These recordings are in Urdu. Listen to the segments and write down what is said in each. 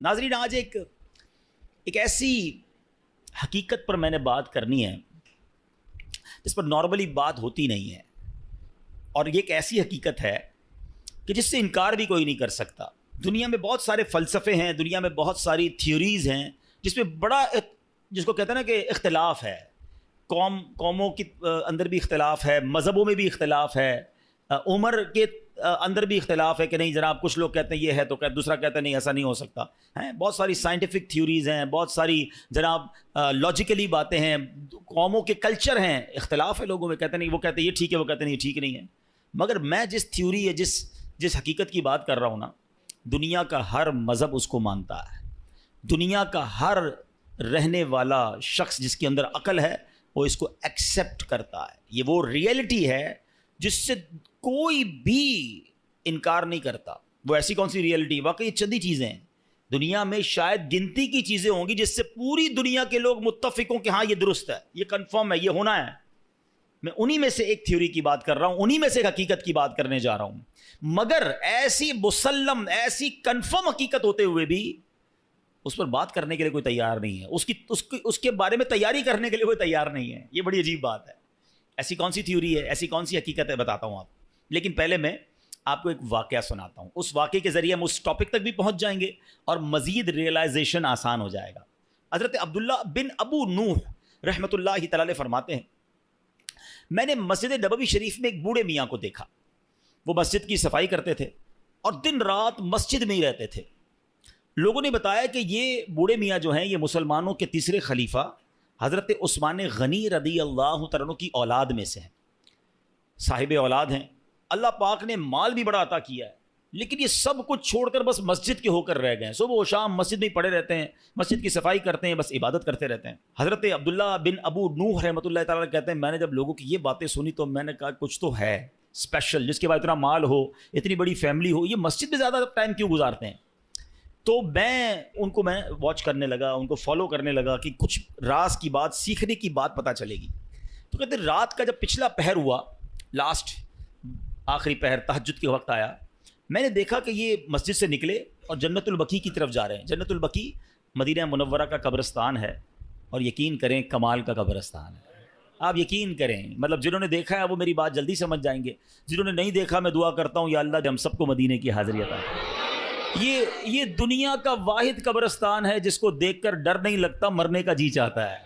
ناظرین، آج ایک ایسی حقیقت پر میں نے بات کرنی ہے جس پر نارملی بات ہوتی نہیں ہے، اور یہ ایک ایسی حقیقت ہے کہ جس سے انکار بھی کوئی نہیں کر سکتا۔ دنیا میں بہت سارے فلسفے ہیں، دنیا میں بہت ساری تھیوریز ہیں جس میں بڑا جس کو کہتے ہیں نا کہ اختلاف ہے، قوموں کے اندر بھی اختلاف ہے، مذہبوں میں بھی اختلاف ہے، عمر کے اندر بھی اختلاف ہے کہ نہیں جناب کچھ لوگ کہتے ہیں یہ ہے تو دوسرا کہتا ہے نہیں ایسا نہیں ہو سکتا ہے۔ بہت ساری سائنٹیفک تھیوریز ہیں، بہت ساری جناب لاجیکلی باتیں ہیں، قوموں کے کلچر ہیں، اختلاف ہے لوگوں میں، کہتے ہیں نہیں وہ کہتے ہیں یہ ٹھیک ہے، وہ کہتے ہیں یہ ٹھیک نہیں ہے۔ مگر میں جس تھیوری ہے جس حقیقت کی بات کر رہا ہوں نا، دنیا کا ہر مذہب اس کو مانتا ہے، دنیا کا ہر رہنے والا شخص جس کے اندر عقل ہے وہ اس کو ایکسیپٹ کرتا ہے۔ یہ وہ ریئلٹی ہے جس سے کوئی بھی انکار نہیں کرتا۔ وہ ایسی کون سی ریئلٹی؟ واقعی چند ہی چیزیں ہیں دنیا میں، شاید گنتی کی چیزیں ہوں گی جس سے پوری دنیا کے لوگ متفق ہوں کہ ہاں یہ درست ہے، یہ کنفرم ہے، یہ ہونا ہے۔ میں انہی میں سے ایک تھیوری کی بات کر رہا ہوں، انہی میں سے ایک حقیقت کی بات کرنے جا رہا ہوں۔ مگر ایسی مسلم، ایسی کنفرم حقیقت ہوتے ہوئے بھی اس پر بات کرنے کے لیے کوئی تیار نہیں ہے، اس کے بارے میں تیاری کرنے کے لیے کوئی تیار نہیں ہے۔ یہ بڑی عجیب بات ہے۔ ایسی کون سی تھیوری ہے، ایسی کون سی حقیقت ہے، بتاتا ہوں آپ۔ لیکن پہلے میں آپ کو ایک واقعہ سناتا ہوں، اس واقعے کے ذریعے ہم اس ٹاپک تک بھی پہنچ جائیں گے اور مزید ریئلائزیشن آسان ہو جائے گا۔ حضرت عبداللہ بن ابو نوح رحمۃ اللہ تعالی فرماتے ہیں، میں نے مسجد نبوی شریف میں ایک بوڑھے میاں کو دیکھا۔ وہ مسجد کی صفائی کرتے تھے اور دن رات مسجد میں ہی رہتے تھے۔ لوگوں نے بتایا کہ یہ بوڑھے میاں جو ہیں یہ مسلمانوں کے تیسرے خلیفہ حضرت عثمان غنی رضی اللہ تعالیٰ عنہ کی اولاد میں سے ہیں، صاحب اولاد ہیں۔ اللہ پاک نے مال بھی بڑا عطا کیا ہے، لیکن یہ سب کچھ چھوڑ کر بس مسجد کے ہو کر رہ گئے ہیں۔ صبح و شام مسجد میں پڑے رہتے ہیں، مسجد کی صفائی کرتے ہیں، بس عبادت کرتے رہتے ہیں۔ حضرت عبداللہ بن ابو نوح رحمۃ اللہ تعالیٰ کہتے ہیں، میں نے جب لوگوں کی یہ باتیں سنی تو میں نے کہا کچھ تو ہے اسپیشل، جس کے بعد اتنا مال ہو، اتنی بڑی فیملی ہو، یہ مسجد میں زیادہ ٹائم کیوں گزارتے ہیں؟ تو میں واچ کرنے لگا، ان کو فالو کرنے لگا کہ کچھ راز کی بات، سیکھنے کی بات پتہ چلے گی۔ تو کہتے ہیں رات کا جب پچھلا پہر ہوا، لاسٹ آخری پہر، تہجد کے وقت آیا، میں نے دیکھا کہ یہ مسجد سے نکلے اور جنت البقیع کی طرف جا رہے ہیں۔ جنت البقیع مدینہ منورہ کا قبرستان ہے، اور یقین کریں کمال کا قبرستان ہے۔ آپ یقین کریں، مطلب جنہوں نے دیکھا ہے وہ میری بات جلدی سمجھ جائیں گے، جنہوں نے نہیں دیکھا میں دعا کرتا ہوں یا اللہ ہم سب کو مدینے کی حاضری عطا کرے۔ یہ دنیا کا واحد قبرستان ہے جس کو دیکھ کر ڈر نہیں لگتا، مرنے کا جی چاہتا ہے۔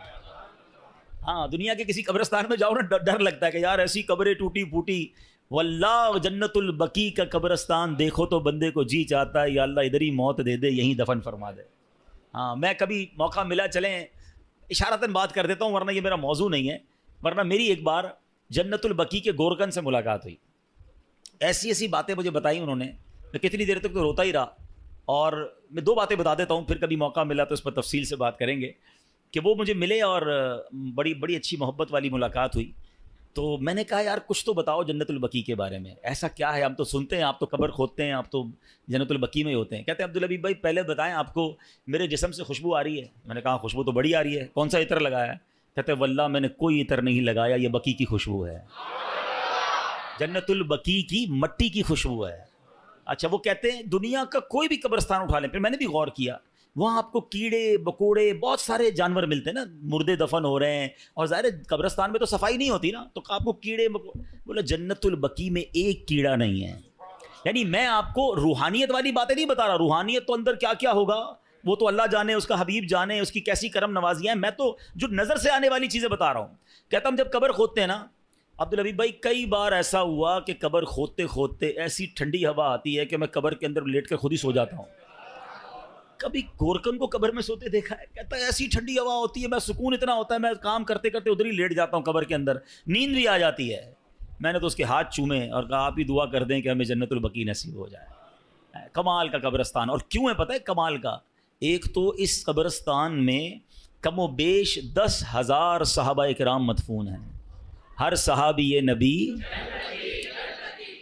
ہاں، دنیا کے کسی قبرستان میں جاؤ نا ڈر لگتا ہے کہ یار ایسی قبریں ٹوٹی پھوٹی، واللہ جنت البقیع کا قبرستان دیکھو تو بندے کو جی چاہتا ہے یا اللہ ادھر ہی موت دے دے، یہیں دفن فرما دے۔ ہاں، میں کبھی موقع ملا چلیں اشارتاً بات کر دیتا ہوں، ورنہ یہ میرا موضوع نہیں ہے۔ ورنہ میری ایک بار جنت البقیع کے گورکن سے ملاقات ہوئی، ایسی باتیں مجھے بتائی انہوں نے، میں کتنی دیر تک تو روتا ہی رہا۔ اور میں دو باتیں بتا دیتا ہوں، پھر کبھی موقع ملا تو اس پر تفصیل سے بات کریں گے۔ کہ وہ مجھے ملے اور بڑی اچھی محبت والی ملاقات ہوئی۔ تو میں نے کہا یار کچھ تو بتاؤ جنت البقیع کے بارے میں، ایسا کیا ہے؟ ہم تو سنتے ہیں آپ تو قبر کھودتے ہیں، آپ تو جنت البقیع میں ہی ہوتے ہیں۔ کہتے ہیں عبدالحبیب بھائی پہلے بتائیں آپ کو میرے جسم سے خوشبو آ رہی ہے؟ میں نے کہا خوشبو تو بڑی آ رہی ہے، کون سا عطر لگایا ہے؟ کہتے ہیں واللہ میں نے کوئی عطر نہیں لگایا، یہ بقیع کی خوشبو ہے، جنت البقیع کی مٹی کی خوشبو ہے۔ اچھا، وہ کہتے ہیں دنیا کا کوئی بھی قبرستان اٹھا لیں، پھر میں نے بھی غور کیا، وہاں آپ کو کیڑے بکوڑے بہت سارے جانور ملتے ہیں نا، مردے دفن ہو رہے ہیں، اور ظاہر قبرستان میں تو صفائی نہیں ہوتی نا، تو آپ کو کیڑے بولا جنت البقیع میں ایک کیڑا نہیں ہے۔ یعنی میں آپ کو روحانیت والی باتیں نہیں بتا رہا، روحانیت تو اندر کیا کیا ہوگا وہ تو اللہ جانے، اس کا حبیب جانے، اس کی کیسی کرم نوازیاں ہیں، میں تو جو نظر سے آنے والی چیزیں بتا رہا ہوں۔ کہتا ہم جب قبر کھودتے ہیں نا عبدالحبیب بھائی، کئی بار ایسا ہوا کہ قبر کھودتے کھودتے ایسی ٹھنڈی ہوا آتی ہے کہ میں قبر کے اندر لیٹ کر خود ہی سو جاتا ہوں۔ کبھی گورکن کو قبر میں سوتے دیکھا ہے؟ کہتا ہے ایسی ٹھنڈی ہوا ہوتی ہے، میں سکون اتنا ہوتا ہے، میں کام کرتے کرتے ادھر ہی لیٹ جاتا ہوں قبر کے اندر، نیند بھی آ جاتی ہے۔ میں نے تو اس کے ہاتھ چومے اور کہا آپ ہی دعا کر دیں کہ ہمیں جنت البقیع نصیب ہو جائے۔ کمال کا قبرستان، اور کیوں ہے پتہ ہے کمال کا؟ ایک تو اس قبرستان میں کم و بیش 10,000 صحابہ کرام مدفون ہیں، ہر صحابی نبی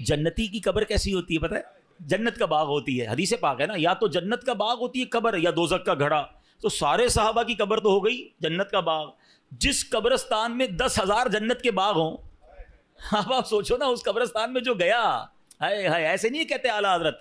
جنتی کی قبر کیسی ہوتی ہے پتہ ہے؟ جنت کا باغ ہوتی ہے، حدیث پاک ہے نا، یا تو جنت کا باغ ہوتی ہے قبر یا دوزخ کا گھڑا۔ تو سارے صحابہ کی قبر تو ہو گئی جنت کا باغ، جس قبرستان میں 10,000 جنت کے باغ ہوں، اب آپ سوچو نا اس قبرستان میں جو گیا، ہائے ہائے، ایسے نہیں کہتے اعلیٰ حضرت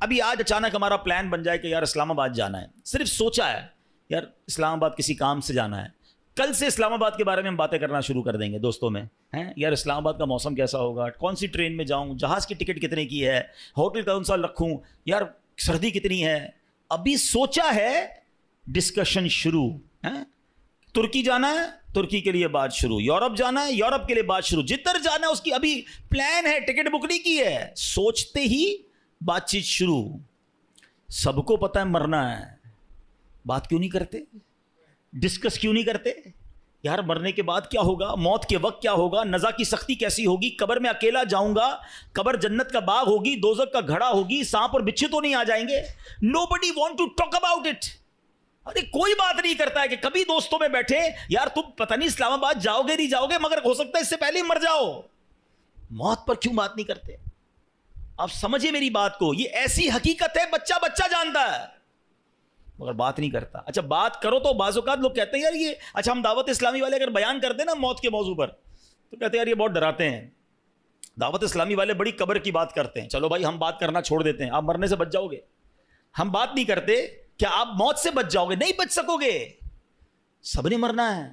ابھی آج اچانک ہمارا پلان بن جائے کہ یار اسلام آباد جانا ہے، صرف سوچا ہے یار اسلام آباد کسی کام سے جانا ہے، کل سے اسلام آباد کے بارے میں ہم باتیں کرنا شروع کر دیں گے دوستوں میں، ہیں یار اسلام آباد کا موسم کیسا ہوگا، کون سی ٹرین میں جاؤں، جہاز کی ٹکٹ کتنے کی ہے، ہوٹل کون سا رکھوں، یار سردی کتنی ہے، ابھی سوچا ہے ڈسکشن شروع، ہیں ترکی جانا ہے ترکی کے لیے بات شروع، یورپ جانا ہے یورپ کے لیے بات شروع، جدھر جانا ہے اس کی ابھی پلان ہے، ٹکٹ بک نہیں کی ہے، سوچتے ہی بات چیت شروع۔ سب کو پتہ ہے مرنا ہے، بات کیوں نہیں کرتے، ڈسکس کیوں نہیں کرتے؟ یار مرنے کے بعد کیا ہوگا، موت کے وقت کیا ہوگا، نزا کی سختی کیسی ہوگی، قبر میں اکیلا جاؤں گا، قبر جنت کا باغ ہوگی دوزخ کا گھڑا ہوگی، سانپ اور بچھو تو نہیں آ جائیں گے؟ nobody want to talk about it۔ ارے کوئی بات نہیں کرتا ہے کہ کبھی دوستوں میں بیٹھے یار تم پتہ نہیں اسلام آباد جاؤ گے نہیں جاؤ گے، مگر ہو سکتا ہے اس سے پہلے ہی مر جاؤ، موت پر کیوں بات نہیں کرتے؟ آپ سمجھے میری بات کو، یہ ایسی حقیقت ہے بچہ بچہ جانتا ہے مگر بات نہیں کرتا۔ اچھا بات کرو تو بعض اوقات لوگ کہتے ہیں یار یہ، اچھا ہم دعوت اسلامی والے اگر بیان کرتے ہیں نا موت کے موضوع پر تو کہتے ہیں یار یہ بہت ڈراتے ہیں، دعوت اسلامی والے بڑی قبر کی بات کرتے ہیں، چلو بھائی ہم بات کرنا چھوڑ دیتے ہیں، آپ مرنے سے بچ جاؤ گے، ہم بات نہیں کرتے کیا آپ موت سے بچ جاؤ گے؟ نہیں بچ سکو گے، سب نے مرنا ہے،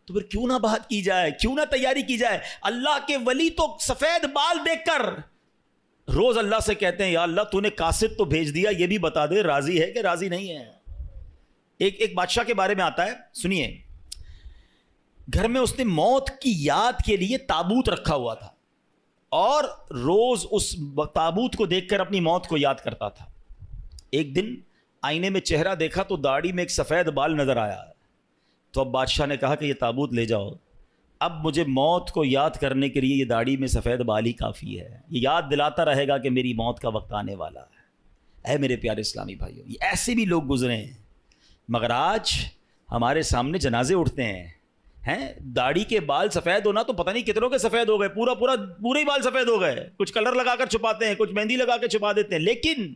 تو پھر کیوں نہ بات کی جائے، کیوں نہ تیاری کی جائے؟ اللہ کے ولی تو سفید بال دیکھ کر روز اللہ سے کہتے ہیں یا اللہ تو نے قاصد تو بھیج دیا، یہ بھی بتا دے راضی ہے کہ راضی نہیں ہے۔ ایک بادشاہ کے بارے میں آتا ہے، سنیے، گھر میں اس نے موت کی یاد کے لیے تابوت رکھا ہوا تھا اور روز اس تابوت کو دیکھ کر اپنی موت کو یاد کرتا تھا۔ ایک دن آئینے میں چہرہ دیکھا تو داڑھی میں ایک سفید بال نظر آیا، تو اب بادشاہ نے کہا کہ یہ تابوت لے جاؤ، اب مجھے موت کو یاد کرنے کے لیے یہ داڑھی میں سفید بال ہی کافی ہے، یہ یاد دلاتا رہے گا کہ میری موت کا وقت آنے والا ہے۔ اے میرے پیارے اسلامی بھائیوں، یہ ایسے بھی لوگ گزرے ہیں، مگر آج ہمارے سامنے جنازے اٹھتے ہیں داڑھی کے بال سفید ہونا تو پتہ نہیں کتنوں کے سفید ہو گئے، پورے ہی بال سفید ہو گئے، کچھ کلر لگا کر چھپاتے ہیں، کچھ مہندی لگا کے چھپا دیتے ہیں، لیکن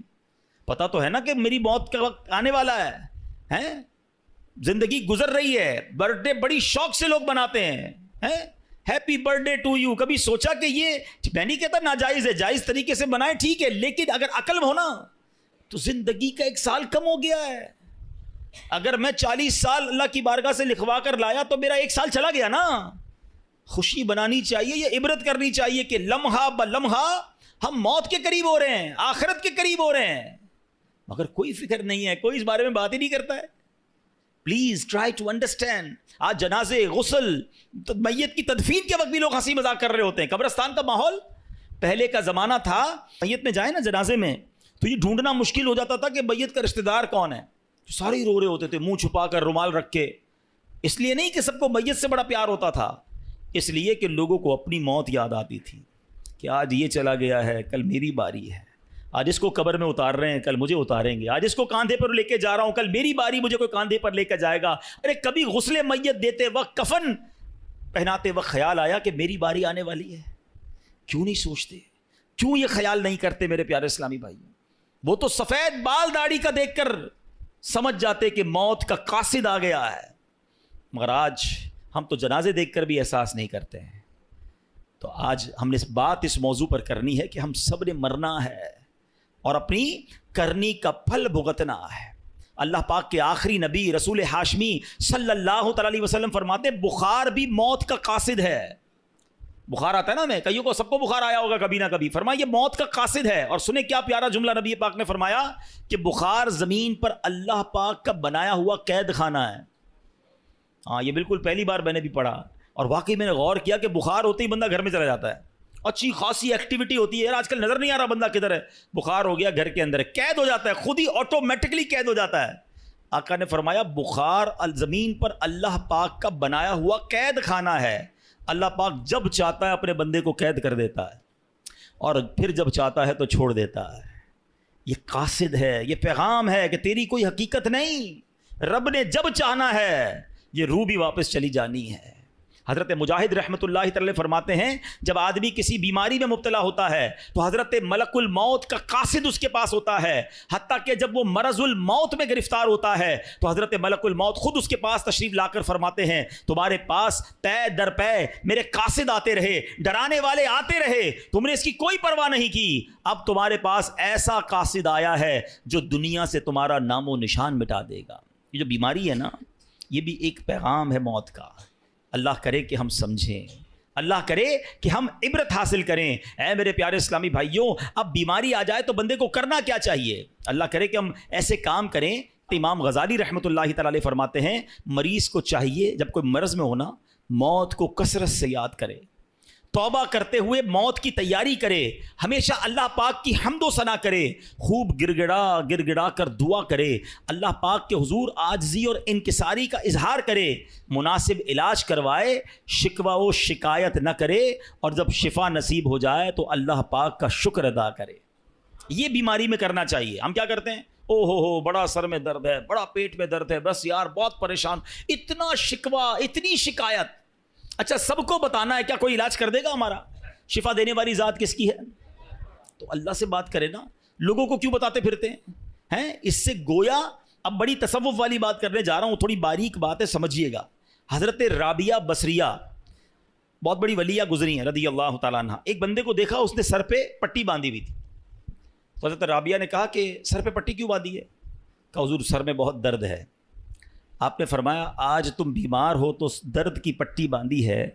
پتہ تو ہے نا کہ میری موت کا وقت آنے والا ہے، زندگی گزر رہی ہے، برتھ ڈے بڑی شوق سے لوگ مناتے ہیں، happy birthday to you, کبھی سوچا کہ یہ، میں نہیں کہتا ناجائز ہے، جائز طریقے سے منائے ٹھیک ہے، لیکن اگر عقل ہونا تو زندگی کا 1 سال کم ہو گیا ہے، اگر میں 40 سال اللہ کی بارگاہ سے لکھوا کر لایا تو میرا 1 سال چلا گیا نا۔ خوشی بنانی چاہیے، یہ عبرت کرنی چاہیے کہ لمحہ بلمحہ ہم موت کے قریب ہو رہے ہیں، آخرت کے قریب ہو رہے ہیں، مگر کوئی فکر نہیں ہے، کوئی اس بارے میں بات ہی نہیں کرتا ہے۔ Please try to understand. آج جنازے، غسل، میت کی تدفین کے وقت بھی لوگ ہنسی مذاق کر رہے ہوتے ہیں۔ قبرستان کا ماحول پہلے کا زمانہ تھا، میت میں جائیں نا جنازے میں تو یہ ڈھونڈنا مشکل ہو جاتا تھا کہ میت کا رشتہ دار کون ہے، سارے ہی رو رہے ہوتے تھے منہ چھپا کر، رومال رکھ کے۔ اس لیے نہیں کہ سب کو میت سے بڑا پیار ہوتا تھا، اس لیے کہ لوگوں کو اپنی موت یاد آتی تھی کہ آج یہ چلا گیا ہے، کل میری باری ہے، آج اس کو قبر میں اتار رہے ہیں، کل مجھے اتاریں گے، آج اس کو کاندھے پر لے کے جا رہا ہوں، کل میری باری مجھے کوئی کاندھے پر لے کے جائے گا۔ ارے کبھی غسل میت دیتے وقت، کفن پہناتے وقت خیال آیا کہ میری باری آنے والی ہے؟ کیوں نہیں سوچتے، کیوں یہ خیال نہیں کرتے میرے پیارے اسلامی بھائی؟ وہ تو سفید بال داڑھی کا دیکھ کر سمجھ جاتے کہ موت کا قاصد آ گیا ہے، مگر آج ہم تو جنازے دیکھ کر بھی احساس نہیں کرتے ہیں۔ تو آج ہم نے بات اس موضوع پر کرنی ہے کہ ہم سب نے مرنا ہے اور اپنی کرنی کا پھل بھگتنا ہے۔ اللہ پاک کے آخری نبی رسول ہاشمی صلی اللہ تعالی علیہ وسلم فرماتے بخار بھی موت کا قاصد ہے۔ بخار آتا ہے نا، میں کئیوں کو سب کو بخار آیا ہوگا کبھی نہ کبھی، فرمایا یہ موت کا قاصد ہے۔ اور سنیں کیا پیارا جملہ نبی پاک نے فرمایا کہ بخار زمین پر اللہ پاک کا بنایا ہوا قید خانہ ہے۔ ہاں یہ بالکل پہلی بار میں نے بھی پڑھا، اور واقعی میں نے غور کیا کہ بخار ہوتے ہی بندہ گھر میں چلا جاتا ہے، اچھی خاصی ایکٹیویٹی ہوتی ہے، یار آج کل نظر نہیں آ رہا بندہ کدھر ہے، بخار ہو گیا گھر کے اندر ہے، قید ہو جاتا ہے، خود ہی آٹومیٹکلی قید ہو جاتا ہے۔ آقا نے فرمایا بخار زمین پر اللہ پاک کا بنایا ہوا قید خانہ ہے، اللہ پاک جب چاہتا ہے اپنے بندے کو قید کر دیتا ہے اور پھر جب چاہتا ہے تو چھوڑ دیتا ہے۔ یہ قاصد ہے، یہ پیغام ہے کہ تیری کوئی حقیقت نہیں، رب نے جب چاہنا ہے یہ روح بھی واپس چلی جانی ہے۔ حضرت مجاہد رحمۃ اللہ تعالی فرماتے ہیں جب آدمی کسی بیماری میں مبتلا ہوتا ہے تو حضرت ملک الموت کا قاصد اس کے پاس ہوتا ہے، حتیٰ کہ جب وہ مرض الموت میں گرفتار ہوتا ہے تو حضرت ملک الموت خود اس کے پاس تشریف لا کر فرماتے ہیں تمہارے پاس پے در پے میرے قاصد آتے رہے، ڈرانے والے آتے رہے، تم نے اس کی کوئی پرواہ نہیں کی، اب تمہارے پاس ایسا قاصد آیا ہے جو دنیا سے تمہارا نام و نشان مٹا دے گا۔ یہ جو بیماری ہے نا، یہ بھی ایک پیغام ہے موت کا۔ اللہ کرے کہ ہم سمجھیں، اللہ کرے کہ ہم عبرت حاصل کریں۔ اے میرے پیارے اسلامی بھائیوں، اب بیماری آ جائے تو بندے کو کرنا کیا چاہیے؟ اللہ کرے کہ ہم ایسے کام کریں۔ امام غزالی رحمۃ اللہ تعالی علیہ فرماتے ہیں مریض کو چاہیے جب کوئی مرض میں ہونا موت کو کثرت سے یاد کرے، توبہ کرتے ہوئے موت کی تیاری کرے، ہمیشہ اللہ پاک کی حمد و ثنا کرے، خوب گر گڑا کر دعا کرے، اللہ پاک کے حضور عاجزی اور انکساری کا اظہار کرے، مناسب علاج کروائے، شکوہ و شکایت نہ کرے، اور جب شفا نصیب ہو جائے تو اللہ پاک کا شکر ادا کرے۔ یہ بیماری میں کرنا چاہیے۔ ہم کیا کرتے ہیں؟ او ہو بڑا سر میں درد ہے، بڑا پیٹ میں درد ہے، بس یار بہت پریشان، اتنا شکوہ، اتنی شکایت۔ اچھا سب کو بتانا ہے کیا کوئی علاج کر دے گا ہمارا؟ شفا دینے والی ذات کس کی ہے؟ تو اللہ سے بات کرے نا، لوگوں کو کیوں بتاتے پھرتے ہیں؟ اس سے گویا اب بڑی تصوف والی بات کرنے جا رہا ہوں، تھوڑی باریک بات ہے، سمجھیے گا۔ حضرت رابعہ بصریہ بہت بڑی ولیہ گزری ہیں رضی اللہ تعالیٰ عنہ۔ ایک بندے کو دیکھا اس نے سر پہ پٹی باندھی ہوئی تھی، تو حضرت رابعہ نے کہا کہ سر پہ پٹی کیوں باندھی ہے؟ کہا حضور سر میں بہت درد ہے۔ آپ نے فرمایا آج تم بیمار ہو تو درد کی پٹی باندھی ہے،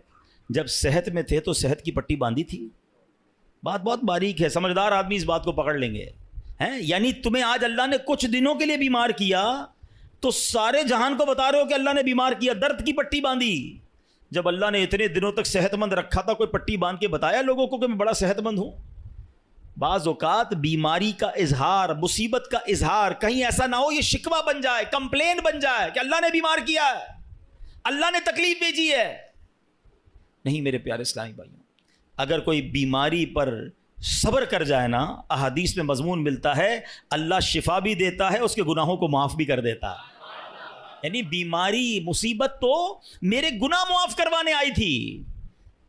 جب صحت میں تھے تو صحت کی پٹی باندھی تھی؟ بات بہت باریک ہے، سمجھدار آدمی اس بات کو پکڑ لیں گے۔ یعنی تمہیں آج اللہ نے کچھ دنوں کے لیے بیمار کیا تو سارے جہان کو بتا رہے ہو کہ اللہ نے بیمار کیا، درد کی پٹی باندھی۔ جب اللہ نے اتنے دنوں تک صحت مند رکھا تھا، کوئی پٹی باندھ کے بتایا لوگوں کو کہ میں بڑا صحت مند ہوں؟ بعض اوقات بیماری کا اظہار، مصیبت کا اظہار کہیں ایسا نہ ہو یہ شکوہ بن جائے، کمپلین بن جائے کہ اللہ نے بیمار کیا ہے، اللہ نے تکلیف بھیجی ہے۔ نہیں میرے پیارے اسلامی بھائیوں، اگر کوئی بیماری پر صبر کر جائے نا، احادیث میں مضمون ملتا ہے اللہ شفا بھی دیتا ہے، اس کے گناہوں کو معاف بھی کر دیتا ہے۔ یعنی بیماری مصیبت تو میرے گناہ معاف کروانے آئی تھی،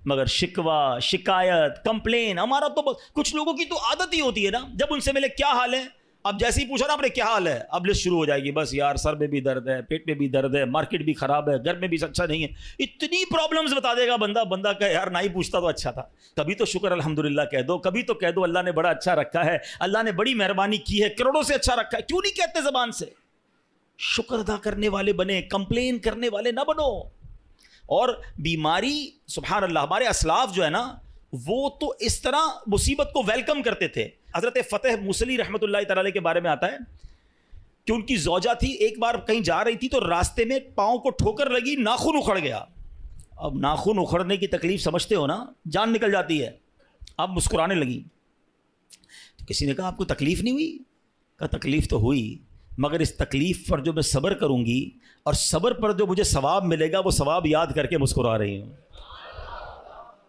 مگر شکوہ شکایت کمپلین ہمارا تو کچھ لوگوں کی تو عادت ہی ہوتی ہے نا، جب ان سے ملے کیا حال ہے، اب جیسے ہی پوچھا نا آپ نے کیا حال ہے، اب لسٹ شروع ہو جائے گی، بس یار سر میں بھی درد ہے، پیٹ میں بھی درد ہے، مارکیٹ بھی خراب ہے، گھر میں بھی اچھا نہیں ہے، اتنی پرابلمز بتا دے گا بندہ کہ یار نہ ہی پوچھتا تو اچھا تھا۔ کبھی تو شکر الحمدللہ کہہ دو، کبھی تو کہہ دو اللہ نے بڑا اچھا رکھا ہے، اللہ نے بڑی مہربانی کی ہے، کروڑوں سے اچھا رکھا ہے، کیوں نہیں کہتے زبان سے؟ شکر ادا کرنے والے بنے، کمپلین کرنے والے نہ بنو۔ اور بیماری سبحان اللہ، ہمارے اسلاف جو ہے نا وہ تو اس طرح مصیبت کو ویلکم کرتے تھے۔ حضرت فتح موصلی رحمۃ اللہ تعالی کے بارے میں آتا ہے کہ ان کی زوجہ تھی، ایک بار کہیں جا رہی تھی تو راستے میں پاؤں کو ٹھوکر لگی، ناخن اکھڑ گیا۔ اب ناخن اکھڑنے کی تکلیف سمجھتے ہو نا، جان نکل جاتی ہے۔ اب مسکرانے لگی تو کسی نے کہا آپ کو تکلیف نہیں ہوئی؟ کہا تکلیف تو ہوئی، مگر اس تکلیف پر جو میں صبر کروں گی اور صبر پر جو مجھے ثواب ملے گا وہ ثواب یاد کر کے مسکرا رہی ہوں۔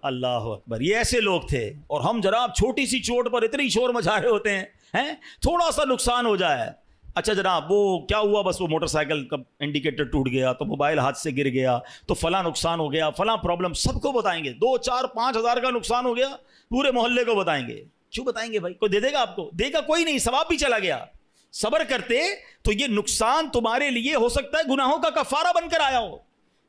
اللہ اکبر، یہ ایسے لوگ تھے۔ اور ہم جناب چھوٹی سی چوٹ پر اتنی شور مچا رہے ہوتے ہیں، تھوڑا سا نقصان ہو جائے، اچھا جناب وہ کیا ہوا، بس وہ موٹر سائیکل کا انڈیکیٹر ٹوٹ گیا تو موبائل ہاتھ سے گر گیا تو فلاں نقصان ہو گیا، فلاں پرابلم، سب کو بتائیں گے، 2 4 5 ہزار کا نقصان ہو گیا پورے محلے کو بتائیں گے۔ کیوں بتائیں گے بھائی؟ کوئی دے دے گا آپ کو؟ دے گا کوئی نہیں، ثواب بھی چلا گیا۔ صبر کرتے تو یہ نقصان تمہارے لیے ہو سکتا ہے گناہوں کا کفارہ بن کر آیا ہو۔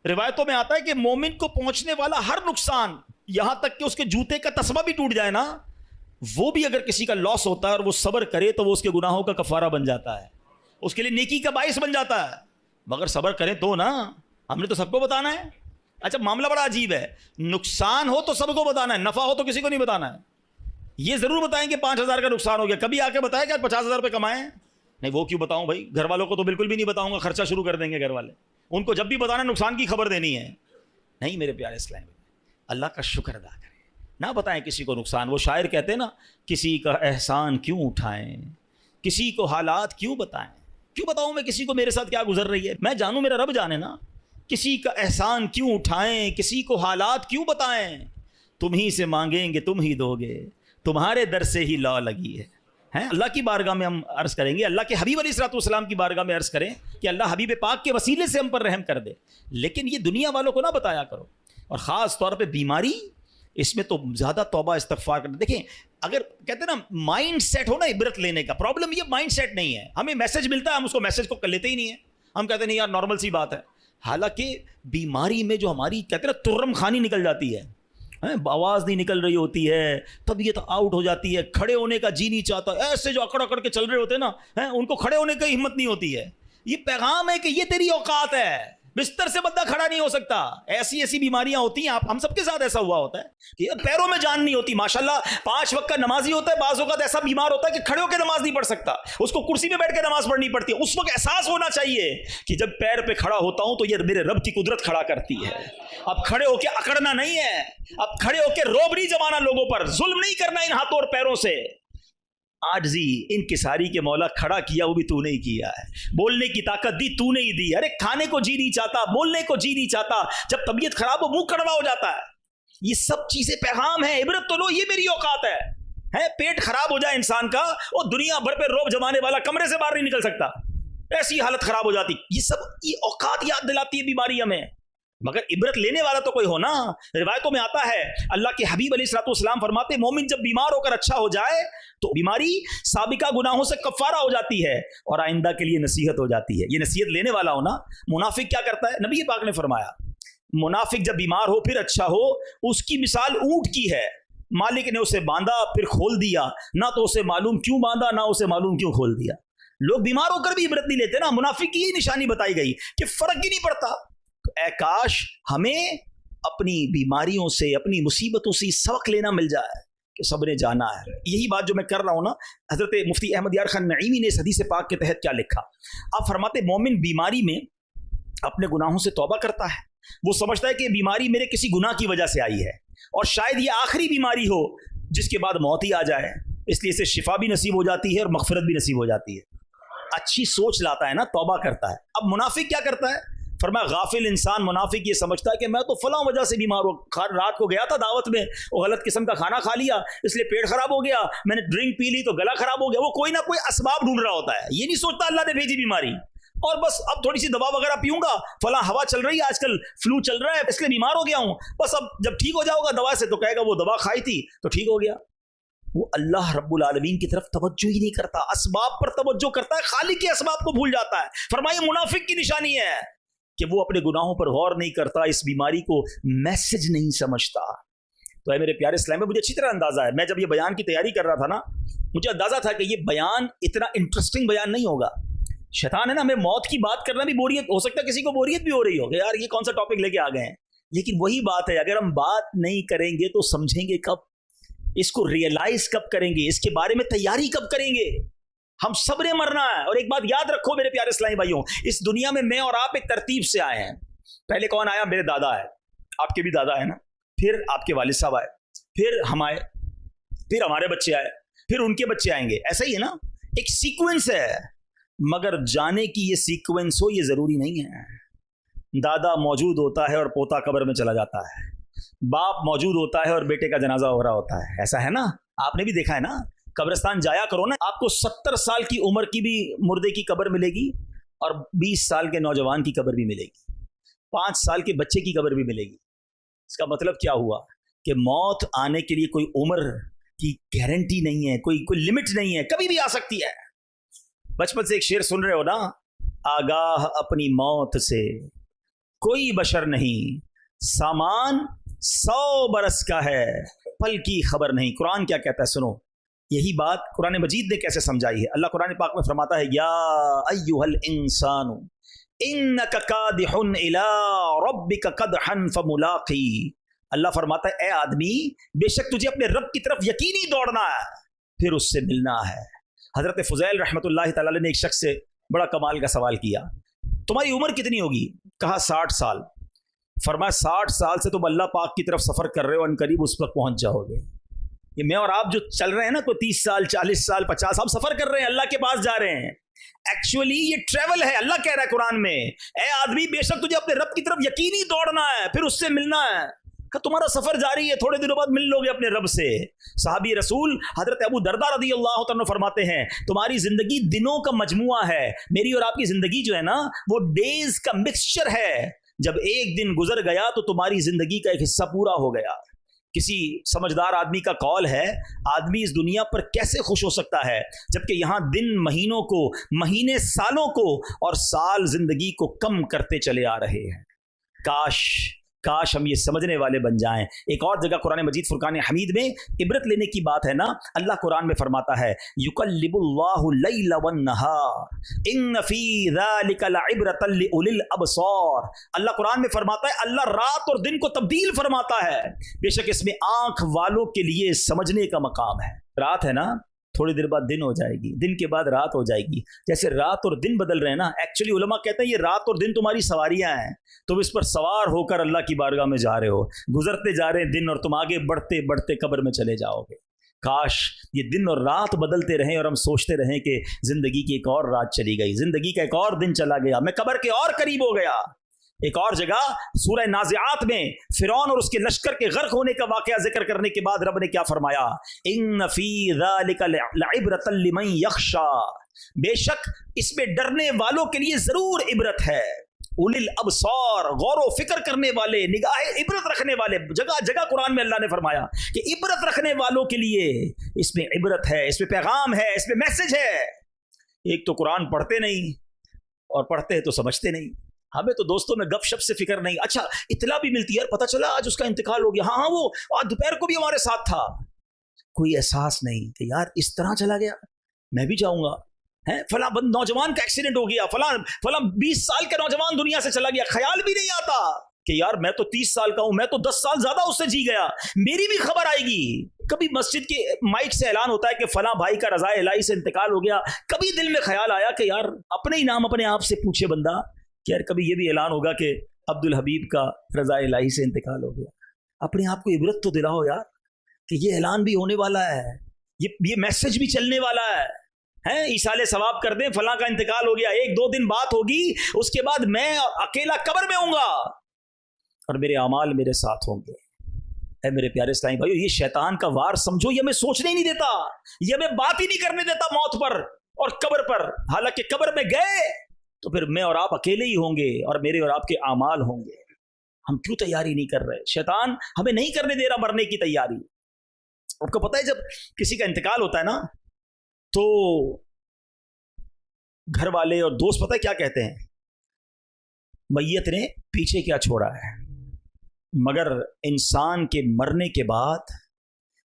روایتوں میں آتا ہے کہ مومن کو پہنچنے والا ہر نقصان، یہاں تک کہ اس کے جوتے کا تسمہ بھی ٹوٹ جائے نا، وہ بھی اگر کسی کا لاس ہوتا ہے اور وہ صبر کرے تو وہ اس کے گناہوں کا کفارہ بن جاتا ہے، اس کے لیے نیکی کا باعث بن جاتا ہے۔ مگر صبر کریں تو نا، ہم نے تو سب کو بتانا ہے۔ اچھا معاملہ بڑا عجیب ہے، نقصان ہو تو سب کو بتانا ہے، نفع ہو تو کسی کو نہیں بتانا ہے۔ یہ ضرور بتائیں کہ 5,000 کا نقصان ہو گیا، کبھی آ کے بتایا کہ 50,000 روپے کمائے ہیں؟ نہیں، وہ کیوں بتاؤں بھائی، گھر والوں کو تو بالکل بھی نہیں بتاؤں گا، خرچہ شروع کر دیں گے گھر والے، ان کو جب بھی بتانا نقصان کی خبر دینی ہے۔ نہیں میرے پیارے اسلام، اللہ کا شکر ادا کریں، نہ بتائیں کسی کو نقصان۔ وہ شاعر کہتے ہیں نا، کسی کا احسان کیوں اٹھائیں، کسی کو حالات کیوں بتائیں، کیوں بتاؤں میں کسی کو میرے ساتھ کیا گزر رہی ہے، میں جانوں میرا رب جانے نا۔ کسی کا احسان کیوں اٹھائیں، کسی کو حالات کیوں بتائیں، تم ہی سے مانگیں گے تم ہی دو گے، تمہارے در سے ہی لا لگی ہے۔ اللہ کی بارگاہ میں ہم عرض کریں گے، اللہ کے حبیب علیہ الصلوۃ والسلام کی بارگاہ میں عرض کریں کہ اللہ حبیب پاک کے وسیلے سے ہم پر رحم کر دے، لیکن یہ دنیا والوں کو نہ بتایا کرو۔ اور خاص طور پہ بیماری، اس میں تو زیادہ توبہ استغفار کرنا. دیکھیں اگر کہتے ہیں نا مائنڈ سیٹ ہو نا عبرت لینے کا، پرابلم یہ مائنڈ سیٹ نہیں ہے. ہمیں میسج ملتا ہے، ہم اس کو میسج کو کر لیتے ہی نہیں ہیں. ہم کہتے ہیں نہیں یار نارمل سی بات ہے. حالانکہ بیماری میں جو ہماری کہتے ہیں نا ترم خانی نکل جاتی ہے، آواز نہیں نکل رہی ہوتی ہے، طبیعت آؤٹ ہو جاتی ہے، کھڑے ہونے کا جی نہیں چاہتا، ایسے جو اکڑ اکڑ کے چل رہے ہوتے ہیں نا ان کو کھڑے ہونے کی ہمت نہیں ہوتی ہے. یہ پیغام ہے کہ یہ تیری اوقات ہے، بستر سے بندہ کھڑا نہیں ہو سکتا. ایسی ایسی بیماریاں ہوتی ہیں، ہم سب کے ساتھ ایسا ہوا ہوتا ہے کہ پیروں میں جان نہیں ہوتی. ماشاءاللہ 5 وقت کا نمازی ہوتا ہے، بعض اوقات ایسا بیمار ہوتا ہے کہ کھڑے ہو کے نماز نہیں پڑھ سکتا، اس کو کرسی پہ بیٹھ کے نماز پڑھنی پڑتی ہے. اس وقت احساس ہونا چاہیے کہ جب پیر پہ کھڑا ہوتا ہوں تو یہ میرے رب کی قدرت کھڑا کرتی ہے. اب کھڑے ہو کے اکڑنا نہیں ہے، اب کھڑے ہو کے روب نہیں جمانا لوگوں پر، ظلم نہیں کرنا ان ہاتھوں اور پیروں سے. آجزی انکساری کے مولا کھڑا کیا وہ بھی تو نے ہی کیا ہے، بولنے کی طاقت دی تو نے ہی دی. ارے کھانے کو جی نہیں چاہتا، بولنے کو جی نہیں چاہتا، جب طبیعت خراب ہو منہ کڑوا ہو جاتا ہے. یہ سب چیزیں پیغام ہے، عبرت تو لو، یہ میری اوقات ہے. پیٹ خراب ہو جائے انسان کا، وہ دنیا بھر پہ روب جمانے والا کمرے سے باہر نہیں نکل سکتا، ایسی حالت خراب ہو جاتی. یہ سب یہ اوقات یاد دلاتی ہے بیماری ہمیں، مگر عبرت لینے والا تو کوئی ہو نا. روایتوں میں آتا ہے اللہ کے حبیب علیہ الصلوۃ والسلام فرماتے مومن جب بیمار ہو کر اچھا ہو جائے تو بیماری سابقہ گناہوں سے کفارہ ہو جاتی ہے اور آئندہ کے لیے نصیحت ہو جاتی ہے. یہ نصیحت لینے والا ہو نا. منافق کیا کرتا ہے؟ نبی پاک نے فرمایا منافق جب بیمار ہو پھر اچھا ہو، اس کی مثال اونٹ کی ہے. مالک نے اسے باندھا پھر کھول دیا، نہ تو اسے معلوم کیوں باندھا نہ اسے معلوم کیوں کھول دیا. لوگ بیمار ہو کر بھی عبرت نہیں لیتے نا. منافق کی یہی نشانی بتائی گئی کہ فرق ہی نہیں پڑتا. اے کاش ہمیں اپنی بیماریوں سے، اپنی مصیبتوں سے سبق لینا مل جائے کہ صبر جانا ہے. یہی بات جو میں کر رہا ہوں نا، حضرت مفتی احمد یار خان نعیمی نے اس حدیث پاک کے تحت کیا لکھا. آپ فرماتے مومن بیماری میں اپنے گناہوں سے توبہ کرتا ہے. وہ سمجھتا ہے کہ بیماری میرے کسی گناہ کی وجہ سے آئی ہے اور شاید یہ آخری بیماری ہو جس کے بعد موت ہی آ جائے، اس لیے اسے شفا بھی نصیب ہو جاتی ہے اور مغفرت بھی نصیب ہو جاتی ہے. اچھی سوچ لاتا ہے نا، توبہ کرتا ہے. اب منافق کیا کرتا ہے؟ فرمایا غافل انسان منافق یہ سمجھتا ہے کہ میں تو فلاں وجہ سے بیمار ہوں، رات کو گیا تھا دعوت میں، وہ غلط قسم کا کھانا کھا لیا اس لیے پیٹ خراب ہو گیا، میں نے ڈرنک پی لی تو گلا خراب ہو گیا. وہ کوئی نہ کوئی اسباب ڈھونڈ رہا ہوتا ہے، یہ نہیں سوچتا اللہ نے بھیجی بیماری اور بس اب تھوڑی سی دوا وغیرہ پیوں گا، فلاں ہوا چل رہی ہے آج کل، فلو چل رہا ہے اس لیے بیمار ہو گیا ہوں، بس اب جب ٹھیک ہو جاؤ گا دوا سے تو کہے گا وہ دوا کھائی تھی تو ٹھیک ہو گیا. وہ اللہ رب العالمین کی طرف توجہ ہی نہیں کرتا، اسباب پر توجہ کرتا ہے، خالق کے اسباب کو بھول جاتا ہے. فرمائے منافق کی نشانی ہے کہ وہ اپنے گناہوں پر غور نہیں کرتا، اس بیماری کو میسج نہیں سمجھتا. تو اے میرے پیارے اسلام میں مجھے اچھی طرح اندازہ ہے، میں جب یہ بیان کی تیاری کر رہا تھا نا مجھے اندازہ تھا کہ یہ بیان اتنا انٹرسٹنگ بیان نہیں ہوگا. شیطان ہے نا، ہمیں موت کی بات کرنا بھی بوریت ہو سکتا ہے، کسی کو بوریت بھی ہو رہی ہو کہ یار یہ کون سا ٹاپک لے کے آ گئے ہیں. لیکن وہی بات ہے، اگر ہم بات نہیں کریں گے تو سمجھیں گے کب؟ اس کو ریئلائز کب کریں گے؟ اس کے بارے میں تیاری کب کریں گے؟ ہم سب نے مرنا ہے. اور ایک بات یاد رکھو میرے پیارے اسلامی بھائیوں، اس دنیا میں میں اور آپ ایک ترتیب سے آئے ہیں. پہلے کون آیا؟ میرے دادا ہے، آپ کے بھی دادا ہے نا، پھر آپ کے والد صاحب آئے، پھر ہم آئے، پھر ہمارے بچے آئے، پھر ان کے بچے آئیں گے. ایسا ہی ہے نا، ایک سیکوینس ہے. مگر جانے کی یہ سیکوینس ہو یہ ضروری نہیں ہے. دادا موجود ہوتا ہے اور پوتا قبر میں چلا جاتا ہے، باپ موجود ہوتا ہے اور بیٹے کا جنازہ ہو رہا ہوتا ہے. ایسا ہے نا، آپ نے بھی دیکھا ہے نا. قبرستان جایا کرو نا، آپ کو 70 سال کی عمر کی بھی مردے کی قبر ملے گی اور 20 سال کے نوجوان کی قبر بھی ملے گی، 5 سال کے بچے کی قبر بھی ملے گی. اس کا مطلب کیا ہوا کہ موت آنے کے لیے کوئی عمر کی گارنٹی نہیں ہے، کوئی لمٹ نہیں ہے، کبھی بھی آ سکتی ہے. بچپن سے ایک شعر سن رہے ہو نا، آگاہ اپنی موت سے کوئی بشر نہیں، سامان 100 برس کا ہے پل کی خبر نہیں. قرآن کیا کہتا ہے سنو، یہی بات قرآن مجید نے کیسے سمجھائی ہے. اللہ قرآن پاک میں فرماتا ہے یا ایھا الانسان انک کادح الی ربک قدحا فملاقی. اللہ فرماتا ہے اے آدمی بے شک تجھے اپنے رب کی طرف یقینی دوڑنا ہے پھر اس سے ملنا ہے. حضرت فضیل رحمۃ اللہ تعالی علیہ نے ایک شخص سے بڑا کمال کا سوال کیا، تمہاری عمر کتنی ہوگی؟ کہا 60 سال. فرمایا 60 سال سے تم اللہ پاک کی طرف سفر کر رہے ہو، ان قریب اس وقت پہنچ جاؤ گے. یہ میں اور آپ جو چل رہے ہیں نا، کوئی 30 سال 40 سال 50، ہم سفر کر رہے ہیں، اللہ کے پاس جا رہے ہیں. ایکچولی یہ ٹریول ہے. اللہ کہہ رہا ہے قرآن میں اے آدمی بے شک تجھے اپنے رب کی طرف یقینی دوڑنا ہے پھر اس سے ملنا ہے. کہ تمہارا سفر جاری ہے، تھوڑے دنوں بعد مل لو گے اپنے رب سے. صحابی رسول حضرت ابو درداء رضی اللہ عنہ فرماتے ہیں تمہاری زندگی دنوں کا مجموعہ ہے، میری اور آپ کی زندگی جو ہے نا وہ ڈیز کا مکسچر ہے. جب ایک دن گزر گیا تو تمہاری زندگی کا ایک حصہ پورا ہو گیا. کسی سمجھدار آدمی کا قول ہے آدمی اس دنیا پر کیسے خوش ہو سکتا ہے جبکہ یہاں دن مہینوں کو، مہینے سالوں کو، اور سال زندگی کو کم کرتے چلے آ رہے ہیں. کاش ہم یہ سمجھنے والے بن جائیں. ایک اور جگہ قرآن مجید فرقان حمید میں عبرت لینے کی بات ہے نا. اللہ قرآن میں فرماتا ہے یقلب اللہ اللیل والنہار ان فی ذلک لعبرۃ لأولی الابصار. اللہ قرآن میں فرماتا ہے اللہ رات اور دن کو تبدیل فرماتا ہے، بے شک اس میں آنکھ والوں کے لیے سمجھنے کا مقام ہے. رات ہے نا، تھوڑی دیر بعد دن ہو جائے گی، دن کے بعد رات ہو جائے گی. جیسے رات اور دن بدل رہے ہیں نا، ایکچولی علماء کہتے ہیں یہ رات اور دن تمہاری سواریاں ہیں، تم اس پر سوار ہو کر اللہ کی بارگاہ میں جا رہے ہو. گزرتے جا رہے ہیں دن اور تم آگے بڑھتے بڑھتے قبر میں چلے جاؤ گے. کاش یہ دن اور رات بدلتے رہیں اور ہم سوچتے رہیں کہ زندگی کی ایک اور رات چلی گئی، زندگی کا ایک اور دن چلا گیا، میں قبر کے اور قریب ہو گیا. ایک اور جگہ سورہ نازعات میں فرعون اور اس کے لشکر کے غرق ہونے کا واقعہ ذکر کرنے کے بعد رب نے کیا فرمایا؟ ان فی ذلک لعبرۃ لمن یخشی. بے شک اس میں ڈرنے والوں کے لیے ضرور عبرت ہے. اولی الابصار، غور و فکر کرنے والے، نگاہ عبرت رکھنے والے. جگہ جگہ قرآن میں اللہ نے فرمایا کہ عبرت رکھنے والوں کے لیے اس میں عبرت ہے، اس میں پیغام ہے، اس میں میسج ہے. ایک تو قرآن پڑھتے نہیں اور پڑھتے ہیں تو سمجھتے نہیں. ہمیں تو دوستوں میں گپ شپ سے فکر نہیں. اچھا اطلاع بھی ملتی ہے، پتہ چلا آج اس کا انتقال ہو گیا، ہاں وہ آج دوپہر کو بھی ہمارے ساتھ تھا. کوئی احساس نہیں کہ یار اس طرح چلا گیا، میں بھی جاؤں گا. فلاں نوجوان کا ایکسیڈنٹ ہو گیا، فلاں 20 سال کا نوجوان دنیا سے چلا گیا. خیال بھی نہیں آتا کہ یار میں تو 30 سال کا ہوں، میں تو 10 سال زیادہ اس سے جی گیا، میری بھی خبر آئے گی. کبھی مسجد کے مائک سے اعلان ہوتا ہے کہ فلاں بھائی کا رضائے الہی سے انتقال ہو گیا. کبھی دل میں خیال آیا کہ یار اپنے ہی نام اپنے آپ سے پوچھے بندہ کہ یار کبھی یہ بھی اعلان ہوگا کہ عبدالحبیب کا رضائے الہی سے انتقال ہو گیا. اپنے آپ کو عبرت تو دلاؤ یار کہ یہ اعلان بھی ہونے والا ہے، یہ میسج بھی چلنے والا ہے. ایصال ثواب کر دیں، فلاں کا انتقال ہو گیا، 1-2 دن بات ہوگی، اس کے بعد میں اکیلا قبر میں ہوں گا اور میرے اعمال میرے ساتھ ہوں گے. اے میرے پیارے اسلامی بھائیو، یہ شیطان کا وار سمجھو، یہ ہمیں سوچنے ہی نہیں دیتا، یہ ہمیں بات ہی نہیں کرنے دیتا موت پر اور قبر پر. حالانکہ قبر میں گئے تو پھر میں اور آپ اکیلے ہی ہوں گے اور میرے اور آپ کے اعمال ہوں گے. ہم کیوں تیاری نہیں کر رہے؟ شیطان ہمیں نہیں کرنے دے رہا مرنے کی تیاری. آپ کو پتہ ہے جب کسی کا انتقال ہوتا ہے نا تو گھر والے اور دوست پتہ ہے کیا کہتے ہیں؟ میت نے پیچھے کیا چھوڑا ہے. مگر انسان کے مرنے کے بعد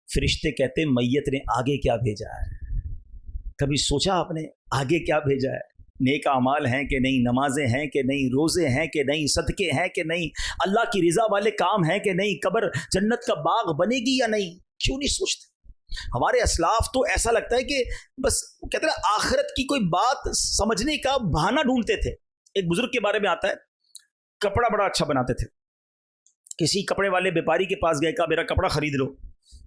فرشتے کہتے ہیں میت نے آگے کیا بھیجا ہے. کبھی سوچا آپ نے آگے کیا بھیجا ہے؟ نیک اعمال ہیں کہ نہیں، نمازیں ہیں کہ نہیں، روزے ہیں کہ نہیں، صدقے ہیں کہ نہیں، اللہ کی رضا والے کام ہیں کہ نہیں، قبر جنت کا باغ بنے گی یا نہیں. کیوں نہیں سوچتے؟ ہمارے اسلاف تو ایسا لگتا ہے کہ بس کہتے ہیں آخرت کی کوئی بات سمجھنے کا بہانہ ڈھونڈتے تھے. ایک بزرگ کے بارے میں آتا ہے کپڑا بڑا اچھا بناتے تھے. کسی کپڑے والے بیپاری کے پاس گئے، کہا میرا کپڑا خرید لو.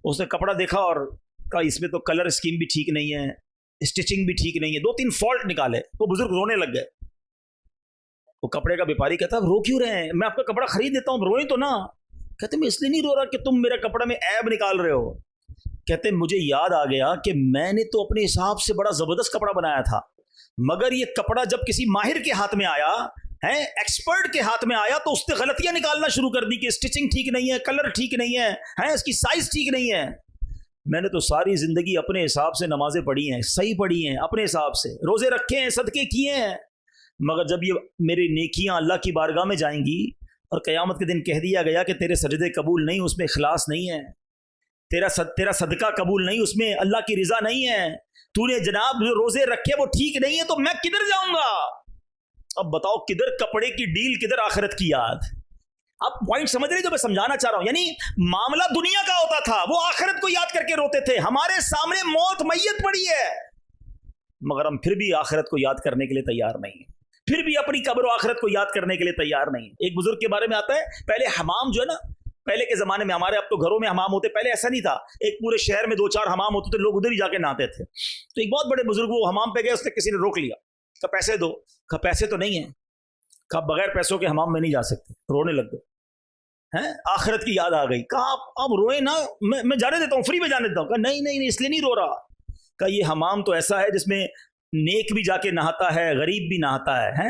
اس نے کپڑا دیکھا اور کہا اس میں تو کلر اسکیم بھی ٹھیک نہیں ہے، اسٹچنگ بھی ٹھیک نہیں ہے، 2-3 فالٹ نکالے. وہ بزرگ رونے لگ گئے. وہ کپڑے کا بیپاری کہتا رو کیوں رہے ہیں، میں آپ کا کپڑا خرید دیتا ہوں، روئیں تو نا. کہتے میں اس لیے نہیں رو رہا کہ تم میرے کپڑے میں عیب نکال رہے ہو. کہتے مجھے یاد آ گیا کہ میں نے تو اپنے حساب سے بڑا زبردست کپڑا بنایا تھا، مگر یہ کپڑا جب کسی ماہر کے ہاتھ میں آیا، ایکسپرٹ کے ہاتھ میں آیا، تو اس نے غلطیاں نکالنا شروع کر دی کہ اسٹچنگ ٹھیک نہیں ہے، کلر ٹھیک نہیں ہے، اس کی سائز ٹھیک نہیں ہے. میں نے تو ساری زندگی اپنے حساب سے نمازیں پڑھی ہیں، صحیح پڑھی ہیں، اپنے حساب سے روزے رکھے ہیں، صدقے کیے ہیں، مگر جب یہ میری نیکیاں اللہ کی بارگاہ میں جائیں گی اور قیامت کے دن کہہ دیا گیا کہ تیرے سجدے قبول نہیں، اس میں اخلاص نہیں ہے، تیرا صدقہ قبول نہیں، اس میں اللہ کی رضا نہیں ہے، تو نے جناب جو روزے رکھے وہ ٹھیک نہیں ہے، تو میں کدھر جاؤں گا؟ اب بتاؤ کدھر کپڑے کی ڈیل، کدھر آخرت کی یاد؟ آپ پوائنٹ سمجھ رہے جو میں سمجھانا چاہ رہا ہوں؟ یعنی معاملہ دنیا کا ہوتا تھا، وہ آخرت کو یاد کر کے روتے تھے. ہمارے سامنے موت میت پڑی ہے مگر ہم پھر بھی آخرت کو یاد کرنے کے لیے تیار نہیں ہیں، پھر بھی اپنی قبر و آخرت کو یاد کرنے کے لیے تیار نہیں. ایک بزرگ کے بارے میں آتا ہے پہلے حمام جو ہے نا، پہلے کے زمانے میں ہمارے اب تو گھروں میں حمام ہوتے، پہلے ایسا نہیں تھا، ایک پورے شہر میں 2-4 حمام ہوتے تھے، لوگ ادھر ہی جا کے نہاتے تھے. تو ایک بہت بڑے بزرگ وہ حمام پہ گئے، اس نے کسی نے روک لیا، کہا پیسے دو. کہا پیسے تو نہیں ہیں. کہا بغیر پیسوں کے حمام میں نہیں جا سکتے. رونے لگ گئے. آخرت کی یاد آ گئی. کہا آپ روئے نا، میں جانے دیتا ہوں، فری میں جانے دیتا ہوں. کہا نہیں اس لیے نہیں رو رہا. کہا یہ حمام تو ایسا ہے جس میں نیک بھی جا کے نہاتا ہے، غریب بھی نہاتا ہے.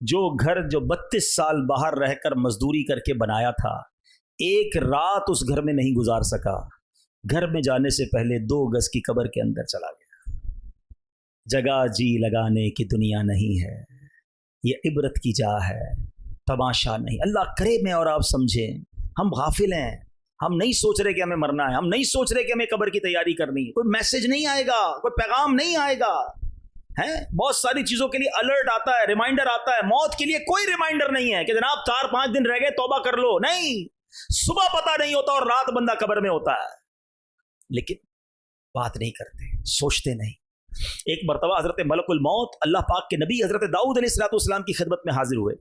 جو گھر جو 32 سال باہر رہ کر مزدوری کر کے بنایا تھا، ایک رات اس گھر میں نہیں گزار سکا، گھر میں جانے سے پہلے 2 گز کی قبر کے اندر چلا گیا۔ جگہ جی لگانے کی دنیا نہیں ہے، یہ عبرت کی جا ہے، تماشا نہیں۔ اللہ کرے میں اور آپ سمجھیں، ہم غافل ہیں، ہم نہیں سوچ رہے کہ ہمیں مرنا ہے، ہم نہیں سوچ رہے کہ ہمیں قبر کی تیاری کرنی ہے، کوئی میسج نہیں آئے گا، کوئی پیغام نہیں آئے گا، ہے بہت ساری چیزوں کے لیے الرٹ آتا ہے، ریمائنڈر آتا ہے، موت کے لیے کوئی ریمائنڈر نہیں ہے کہ جناب 4-5 دن رہ گئے توبہ کر لو، نہیں، صبح پتہ نہیں ہوتا اور رات بندہ قبر میں ہوتا ہے، لیکن بات نہیں کرتے، سوچتے نہیں۔ ایک مرتبہ حضرت ملک الموت اللہ پاک کے نبی حضرت داؤد علیہ السلام کی خدمت میں حاضر ہوئے۔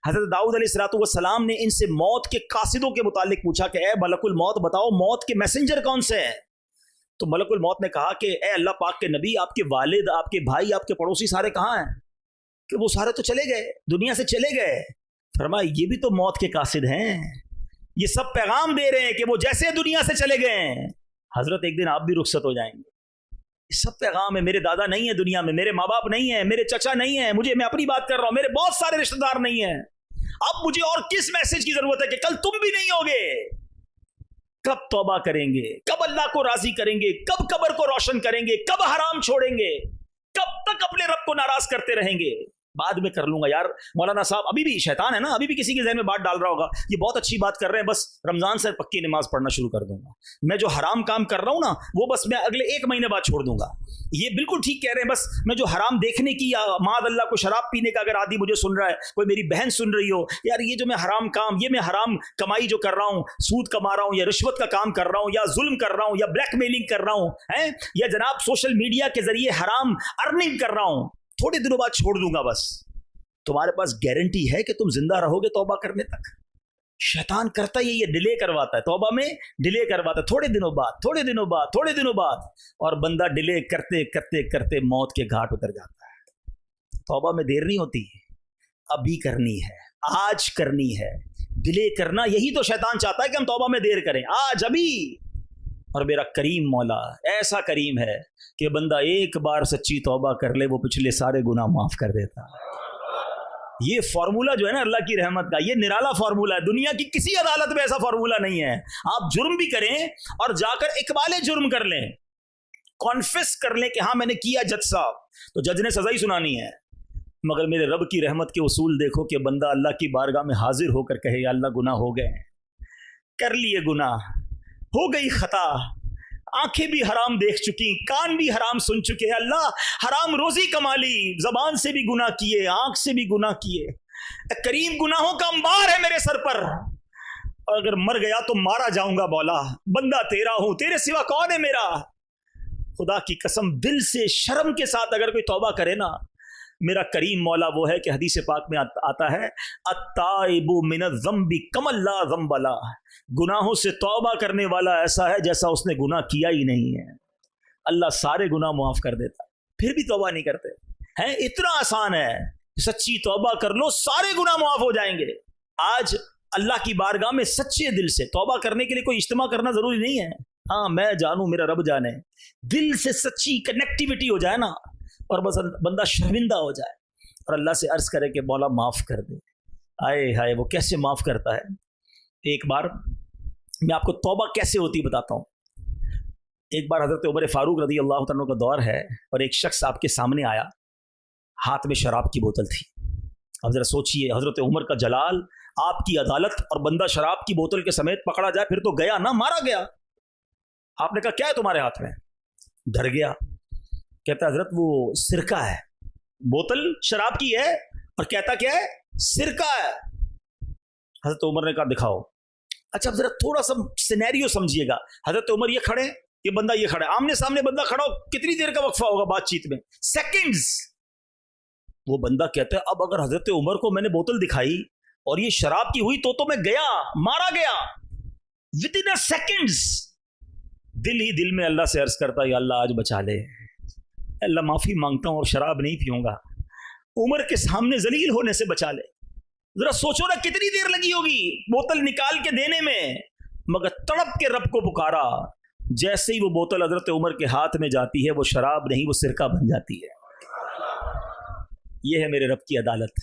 حضرت داؤد علیہ السلام نے ان سے موت کے قاصدوں کے متعلق پوچھا کہ اے ملک الموت بتاؤ موت کے میسنجر کون سے ہیں؟ تو ملک الموت نے کہا کہ اے اللہ پاک کے نبی، آپ کے والد، آپ کے بھائی، آپ کے پڑوسی سارے کہاں ہیں؟ کہ وہ سارے تو چلے گئے، دنیا سے چلے گئے۔ فرمایا یہ بھی تو موت کے قاصد ہیں، یہ سب پیغام دے رہے ہیں کہ وہ جیسے دنیا سے چلے گئے ہیں حضرت ایک دن آپ بھی رخصت ہو جائیں گے۔ یہ سب پیغام ہے، میرے دادا نہیں ہیں دنیا میں، میرے ماں باپ نہیں ہیں، میرے چچا نہیں ہیں، میں اپنی بات کر رہا ہوں، میرے بہت سارے رشتہ دار نہیں ہیں، اب مجھے اور کس میسج کی ضرورت ہے کہ کل تم بھی نہیں ہوگے؟ کب توبہ کریں گے؟ کب اللہ کو راضی کریں گے؟ کب قبر کو روشن کریں گے؟ کب حرام چھوڑیں گے؟ کب تک اپنے رب کو ناراض کرتے رہیں گے؟ بعد میں کر لوں گا یار۔ مولانا صاحب ابھی بھی شیطان ہے نا، ابھی بھی کسی کے ذہن میں بات ڈال رہا ہوگا یہ بہت اچھی بات کر رہے ہیں، بس رمضان سے پکی نماز پڑھنا شروع کر دوں گا، میں جو حرام کام کر رہا ہوں نا وہ بس میں اگلے 1 مہینے بعد چھوڑ دوں گا۔ یہ بالکل ٹھیک کہہ رہے ہیں، بس میں جو حرام دیکھنے کی یا معاذ اللہ کو شراب پینے کا اگر عادی مجھے سن رہا ہے، کوئی میری بہن سن رہی ہو، یار یہ جو میں حرام کام، یہ میں حرام کمائی جو کر رہا ہوں، سود کما رہا ہوں یا رشوت کا کام کر رہا ہوں یا ظلم کر رہا ہوں یا بلیک میلنگ کر رہا ہوں یا جناب سوشل میڈیا کے ذریعے حرام ارننگ کر رہا ہوں، تھوڑے دنوں بعد چھوڑ دوں گا۔ بس تمہارے پاس گارنٹی ہے کہ تم زندہ رہو گے توبہ کرنے تک؟ شیطان کرتا ہی یہ ڈیلے کرواتا ہے، توبہ میں ڈیلے کرواتا ہے، تھوڑے دنوں بعد، اور بندہ ڈیلے کرتے کرتے کرتے موت کے گھاٹ اتر جاتا ہے۔ توبہ میں دیر نہیں ہوتی، ابھی کرنی ہے، آج کرنی ہے۔ ڈیلے کرنا یہی تو شیطان چاہتا ہے کہ ہم توبہ میں دیر کریں، آج ابھی۔ اور میرا کریم مولا ایسا کریم ہے کہ بندہ ایک بار سچی توبہ کر لے وہ پچھلے سارے گناہ معاف کر دیتا ہے۔ یہ فارمولا جو ہے نا اللہ کی رحمت کا، یہ نرالا فارمولا ہے، دنیا کی کسی عدالت میں ایسا فارمولا نہیں ہے۔ آپ جرم بھی کریں اور جا کر اقبال جرم کر لیں، کانفیس کر لیں کہ ہاں میں نے کیا جج صاحب، تو جج نے سزا ہی سنانی ہے، مگر میرے رب کی رحمت کے اصول دیکھو کہ بندہ اللہ کی بارگاہ میں حاضر ہو کر کہے یا اللہ گناہ ہو گئے، کر لیے گناہ، ہو گئی خطا، آنکھیں بھی حرام دیکھ چکی، کان بھی حرام سن چکے، اللہ حرام روزی کما لی، زبان سے بھی گناہ کیے، آنکھ سے بھی گناہ کیے، اے کریم گناہوں کا انبار ہے میرے سر پر، اور اگر مر گیا تو مارا جاؤں گا مولا، بندہ تیرا ہوں، تیرے سوا کون ہے میرا؟ خدا کی قسم دل سے شرم کے ساتھ اگر کوئی توبہ کرے نا، میرا کریم مولا وہ ہے کہ حدیث پاک میں آتا ہے التائب من الذنب کمن لا ذنب لہ، گناہوں سے توبہ کرنے والا ایسا ہے جیسا اس نے گناہ کیا ہی نہیں ہے۔ اللہ سارے گناہ معاف کر دیتا، پھر بھی توبہ نہیں کرتے ہیں۔ اتنا آسان ہے، سچی توبہ کر لو سارے گناہ معاف ہو جائیں گے۔ آج اللہ کی بارگاہ میں سچے دل سے توبہ کرنے کے لیے کوئی اجتماع کرنا ضروری نہیں ہے، ہاں میں جانوں میرا رب جانے، دل سے سچی کنیکٹیوٹی ہو جائے نا، اور بس بندہ شرمندہ ہو جائے اور اللہ سے عرض کرے کہ مولا معاف کر دے۔ آئے ہائے وہ کیسے معاف کرتا ہے۔ ایک بار میں آپ کو توبہ کیسے ہوتی بتاتا ہوں۔ ایک بار حضرت عمر فاروق رضی اللہ عنہ کا دور ہے اور ایک شخص آپ کے سامنے آیا، ہاتھ میں شراب کی بوتل تھی۔ اب ذرا سوچئے حضرت عمر کا جلال، آپ کی عدالت، اور بندہ شراب کی بوتل کے سمیت پکڑا جائے، پھر تو گیا نا، مارا گیا۔ آپ نے کہا کیا ہے تمہارے ہاتھ میں؟ ڈر گیا، کہتا حضرت وہ سرکہ ہے، بوتل شراب کی ہے اور کہتا کیا ہے؟ سرکہ ہے۔ حضرت عمر نے کہا دکھاؤ۔ اچھا اب ذرا تھوڑا سا سینیریو سمجھیے گا، حضرت عمر یہ کھڑے، یہ بندہ یہ کھڑا ہے، آمنے سامنے بندہ کھڑا ہو، کتنی دیر کا وقفہ ہوگا بات چیت میں؟ سیکنڈز۔ وہ بندہ کہتا ہے اب اگر حضرت عمر کو میں نے بوتل دکھائی اور یہ شراب کی ہوئی تو میں گیا، مارا گیا ود ان سیکنڈز۔ دل ہی دل میں اللہ سے عرض کرتا ہے یا اللہ آج بچا لے، اللہ معافی مانگتا ہوں اور شراب نہیں پیوں گا، عمر کے سامنے ذلیل ہونے سے بچا لے۔ ذرا سوچو نا کتنی دیر لگی ہوگی بوتل نکال کے دینے میں، مگر تڑپ کے رب کو پکارا، جیسے ہی وہ بوتل حضرت عمر کے ہاتھ میں جاتی ہے وہ شراب نہیں وہ سرکہ بن جاتی ہے۔ یہ ہے میرے رب کی عدالت،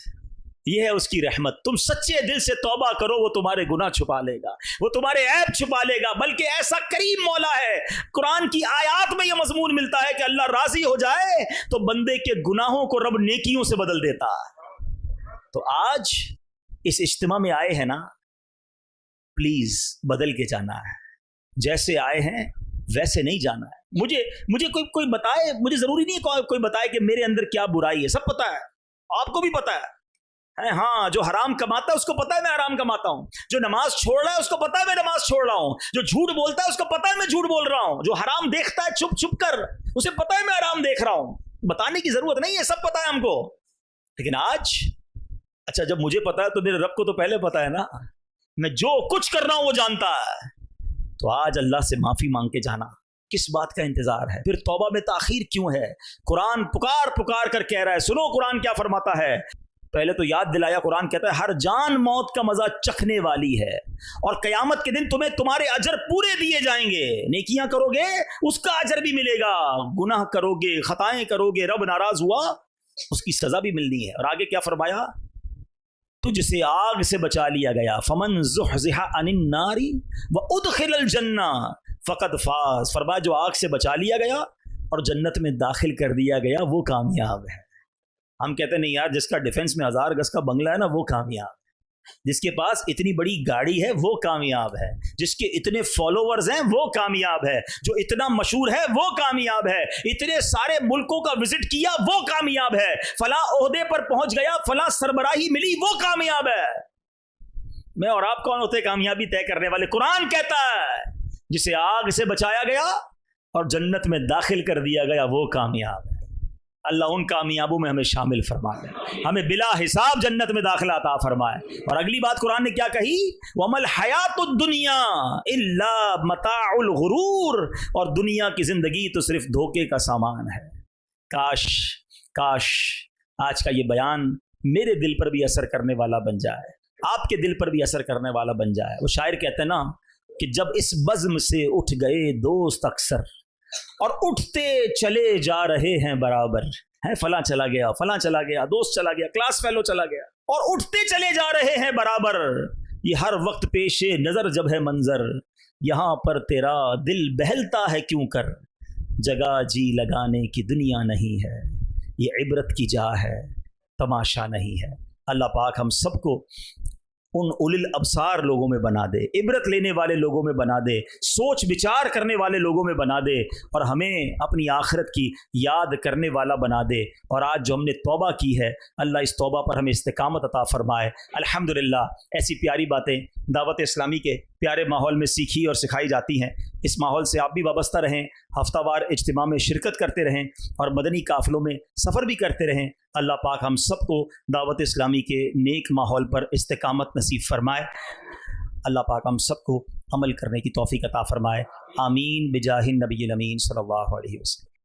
یہ ہے اس کی رحمت. تم سچے دل سے توبہ کرو, وہ تمہارے گناہ چھپا لے گا, وہ تمہارے عیب چھپا لے گا. بلکہ ایسا کریم مولا ہے, قرآن کی آیات میں یہ مضمون ملتا ہے کہ اللہ راضی ہو جائے تو بندے کے گناہوں کو رب نیکیوں سے بدل دیتا. تو آج اس اجتماع میں آئے ہیں نا, پلیز بدل کے جانا ہے. جیسے آئے ہیں ویسے نہیں جانا ہے. مجھے کوئی بتائے, مجھے ضروری نہیں ہے کوئی بتائے کہ میرے اندر کیا برائی ہے. سب پتا ہے, آپ کو بھی پتا ہے. ہاں, جو حرام کماتا ہے اس کو پتا ہے میں حرام کماتا ہوں. جو نماز چھوڑ رہا ہے اس کو پتا ہے میں نماز چھوڑ رہا ہوں. جو جھوٹ بولتا ہے اس کو پتا ہے میں جھوٹ بول رہا ہوں. جو حرام دیکھتا ہے چھپ چھپ کر, اسے پتا ہے میں حرام دیکھ رہا ہوں. بتانے کی ضرورت نہیں ہے, سب پتا ہے ہم کو. لیکن آج اچھا, جب مجھے پتا ہے تو میرے رب کو تو پہلے پتا ہے نا, میں جو کچھ کر رہا ہوں وہ جانتا ہے. تو آج اللہ سے معافی مانگ کے جانا, کس بات کا انتظار ہے؟ پھر توبہ میں تاخیر کیوں ہے؟ قرآن پکار کر کہہ رہا ہے. سنو قرآن کیا فرماتا ہے. پہلے تو یاد دلایا, قرآن کہتا ہے ہر جان موت کا مزہ چکھنے والی ہے, اور قیامت کے دن تمہیں تمہارے اجر پورے دیے جائیں گے. نیکیاں کرو گے اس کا اجر بھی ملے گا, گناہ کرو گے, خطائیں کرو گے, رب ناراض ہوا اس کی سزا بھی ملنی ہے. اور آگے کیا فرمایا, تجھ سے آگ سے بچا لیا گیا, فمن زحزح عن النار وادخل الجنہ فقد فاز. فرمایا جو آگ سے بچا لیا گیا اور جنت میں داخل کر دیا گیا وہ کامیاب ہے. ہم کہتے نہیں یار, جس کا ڈیفنس میں 1000 گز کا بنگلہ ہے نا وہ کامیاب, جس کے پاس اتنی بڑی گاڑی ہے وہ کامیاب ہے, جس کے اتنے فالوورز ہیں وہ کامیاب ہے, جو اتنا مشہور ہے وہ کامیاب ہے, اتنے سارے ملکوں کا وزٹ کیا وہ کامیاب ہے, فلاں عہدے پر پہنچ گیا, فلاں سربراہی ملی وہ کامیاب ہے. میں اور آپ کون ہوتے کامیابی طے کرنے والے؟ قرآن کہتا ہے جسے آگ سے بچایا گیا اور جنت میں داخل کر دیا گیا وہ کامیاب ہے. اللہ ان کامیابوں میں ہمیں شامل فرمائے, ہمیں بلا حساب جنت میں داخلہ عطا فرمائے. اور اگلی بات قرآن نے کیا کہی, وَمَا الْحَيَاةُ الدُّنْيَا إِلَّا مَتَاعُ الْغُرُورِ, اور دنیا کی زندگی تو صرف دھوکے کا سامان ہے. کاش آج کا یہ بیان میرے دل پر بھی اثر کرنے والا بن جائے, آپ کے دل پر بھی اثر کرنے والا بن جائے. وہ شاعر کہتے ہیں نا کہ جب اس بزم سے اٹھ گئے دوست اکثر, اور اٹھتے چلے جا رہے ہیں برابر, ہے فلاں چلا گیا, فلاں چلا گیا, دوست چلا گیا, کلاس فیلو چلا گیا, اور اٹھتے چلے جا رہے ہیں برابر. یہ ہر وقت پیش نظر جب ہے منظر, یہاں پر تیرا دل بہلتا ہے کیوں کر, جگہ جی لگانے کی دنیا نہیں ہے, یہ عبرت کی جا ہے تماشا نہیں ہے. اللہ پاک ہم سب کو ان اول الابصار لوگوں میں بنا دے, عبرت لینے والے لوگوں میں بنا دے, سوچ بچار کرنے والے لوگوں میں بنا دے, اور ہمیں اپنی آخرت کی یاد کرنے والا بنا دے. اور آج جو ہم نے توبہ کی ہے, اللہ اس توبہ پر ہمیں استقامت عطا فرمائے. الحمدللہ ایسی پیاری باتیں دعوت اسلامی کے پیارے ماحول میں سیکھی اور سکھائی جاتی ہیں. اس ماحول سے آپ بھی وابستہ رہیں, ہفتہ وار اجتماع میں شرکت کرتے رہیں, اور مدنی قافلوں میں سفر بھی کرتے رہیں. اللہ پاک ہم سب کو دعوت اسلامی کے نیک ماحول پر استقامت نصیب فرمائے. اللہ پاک ہم سب کو عمل کرنے کی توفیق عطا فرمائے. آمین بجاہ النبی الامین صلی اللہ علیہ وسلم.